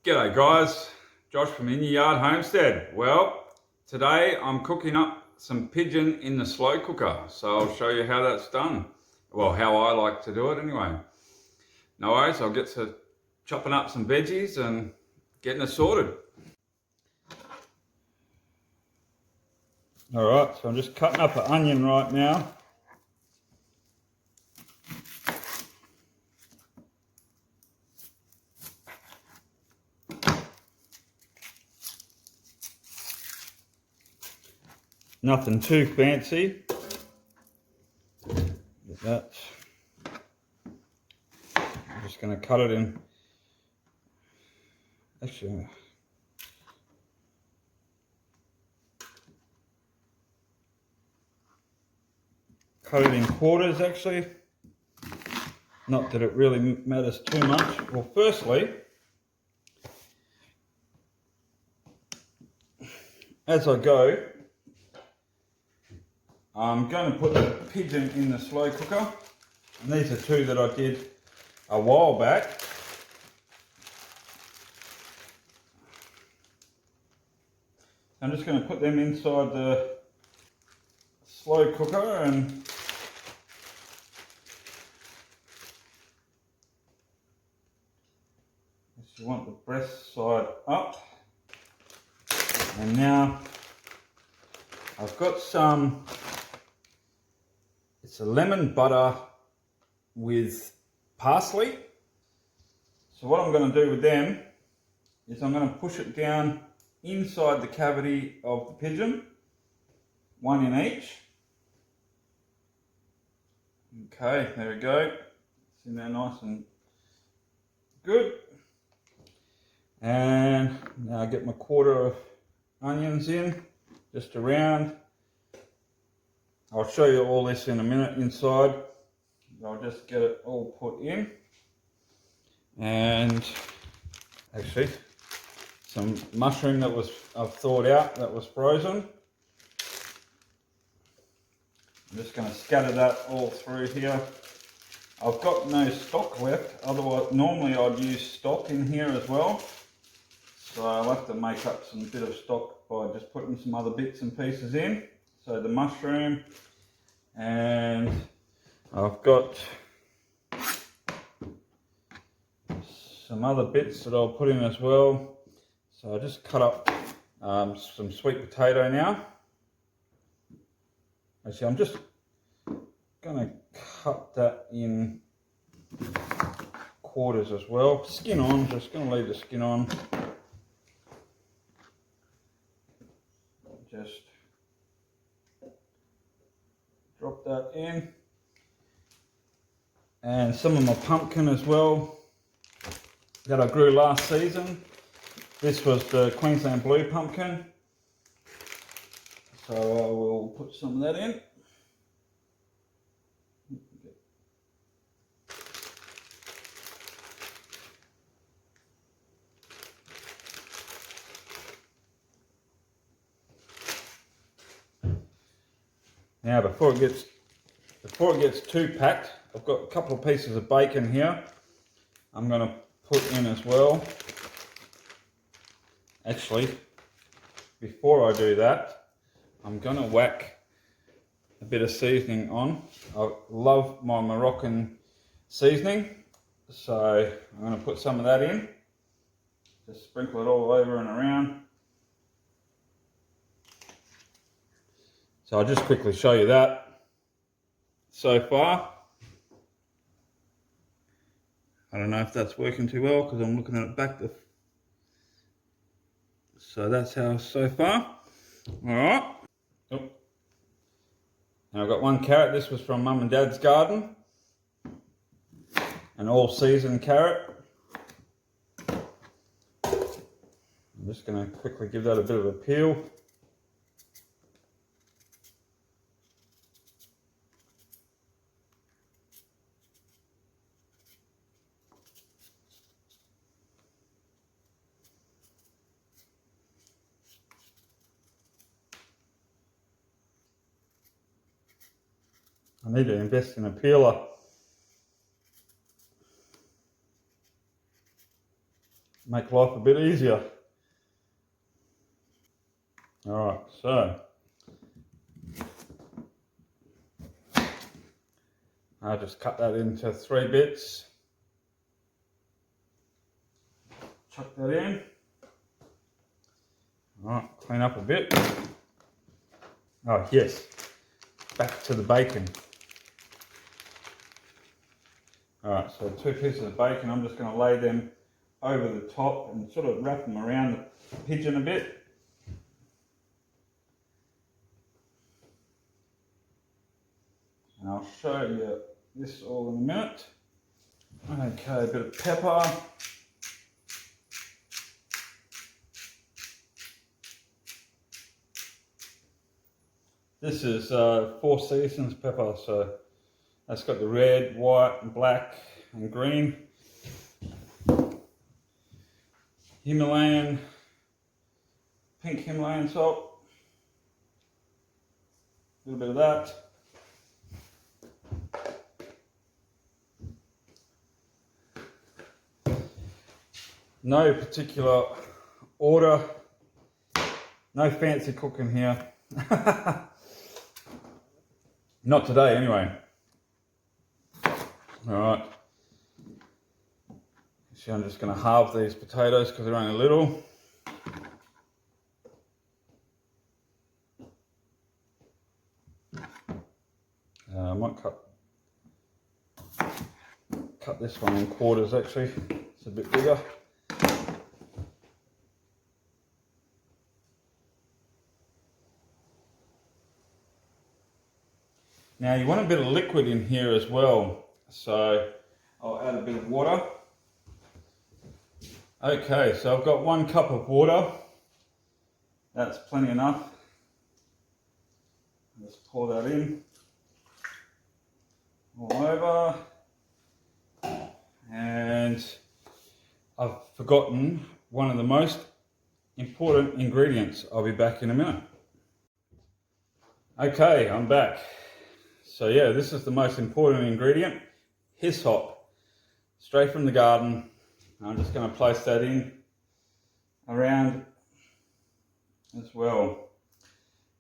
G'day guys, Josh from In Your Yard Homestead. Well, today I'm cooking up some pigeon in the slow cooker. So I'll show you how that's done. Well, how I like to do it anyway. No worries, I'll get to chopping up some veggies and getting it sorted. Alright, so I'm just cutting up an onion right now. Nothing too fancy. Get that. I'm just going to cut it in. Actually, cut it in quarters actually. Not that it really matters too much. Well, firstly, as I go, I'm going to put the pigeon in the slow cooker. And these are two that I did a while back. I'm just going to put them inside the slow cooker and you want the breast side up. And now I've got some, it's a lemon butter with parsley. So what I'm going to do with them is I'm going to push it down inside the cavity of the pigeon, one in each. Okay, there we go. It's in there nice and good. And now I get my quarter of onions in, just around. I'll show you all this in a minute inside. I'll just get it all put in. And actually, some mushroom that I've thawed out, that was frozen. I'm just going to scatter that all through here. I've got no stock left, otherwise normally I'd use stock in here as well. So I'll have to make up some bit of stock by just putting some other bits and pieces in. So the mushroom, and I've got some other bits that I'll put in as well. So I just cut up some sweet potato now. Actually, I'm just going to cut that in quarters as well. Skin on, just going to leave the skin on. Just drop that in. And some of my pumpkin as well that I grew last season. This was the Queensland Blue pumpkin. So I will put some of that in. Now before it gets too packed, I've got a couple of pieces of bacon here I'm going to put in as well. Actually, before I do that, I'm going to whack a bit of seasoning on. I love my Moroccan seasoning, so I'm going to put some of that in. Just sprinkle it all over and around. So I'll just quickly show you that so far. I don't know if that's working too well because I'm looking at it back. So that's how so far. All right. Oh. Now I've got one carrot. This was from Mum and Dad's garden. An all season carrot. I'm just going to quickly give that a bit of a peel. I need to invest in a peeler. make life a bit easier. Alright, so I'll just cut that into 3 bits. Chuck that in. Alright, clean up a bit. Oh yes, back to the bacon. Alright, so 2 pieces of bacon, I'm just going to lay them over the top and sort of wrap them around the pigeon a bit. And I'll show you this all in a minute. Okay, a bit of pepper. This is 4 seasons pepper, so that's got the red, white, and black, and green. Himalayan, pink Himalayan salt. A little bit of that. No particular order. No fancy cooking here. Not today, anyway. Alright. So I'm just going to halve these potatoes because they're only little. I might cut this one in quarters actually. It's a bit bigger. Now you want a bit of liquid in here as well, so I'll add a bit of water. Okay, so I've got 1 cup of water. That's plenty enough. Just pour that in all over. And I've forgotten one of the most important ingredients. I'll be back in a minute. Okay, I'm back. So yeah, this is the most important ingredient, hyssop, straight from the garden. I'm just going to place that in around as well.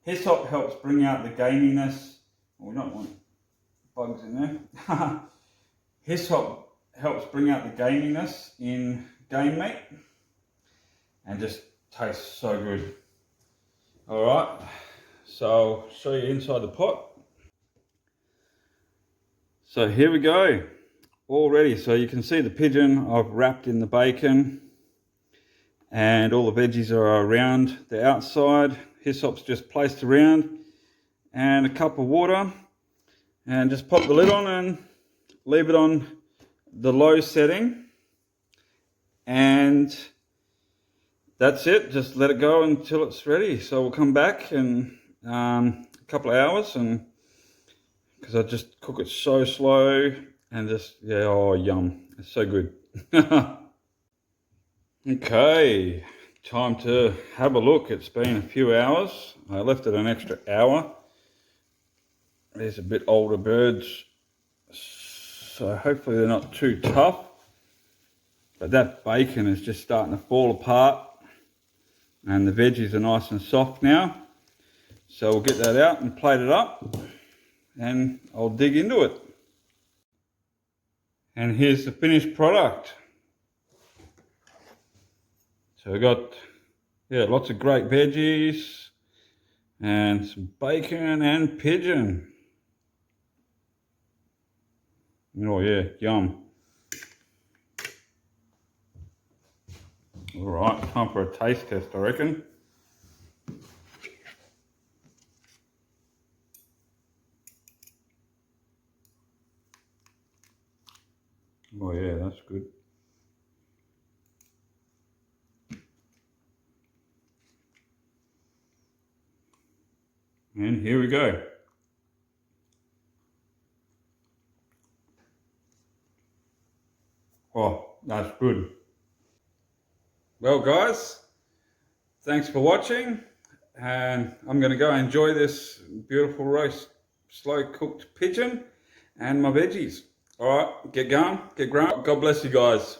Hyssop helps bring out the gaminess. Well, we don't want bugs in there. Hyssop helps bring out the gaminess in game meat and just tastes so good. Alright, so I'll show you inside the pot. So here we go, all ready. So you can see the pigeon I've wrapped in the bacon and all the veggies are around the outside. Hyssop's just placed around and a cup of water, and just pop the lid on and leave it on the low setting, and that's it. Just let it go until it's ready. So we'll come back in a couple of hours, and because I just cook it so slow and just, yeah, oh yum, it's so good. Okay, time to have a look. It's been a few hours. I left it an extra hour. There's a bit older birds, so hopefully they're not too tough. But that bacon is just starting to fall apart and the veggies are nice and soft now. So we'll get that out and plate it up, and I'll dig into it. And here's the finished product. So we've got, yeah, lots of great veggies and some bacon and pigeon. Oh yeah, yum. All right, time for a taste test, I reckon. Oh yeah, that's good. And here we go. Oh, that's good. Well guys, thanks for watching, and I'm going to go enjoy this beautiful roast slow cooked pigeon and my veggies. All right, get going, get growing. God bless you guys.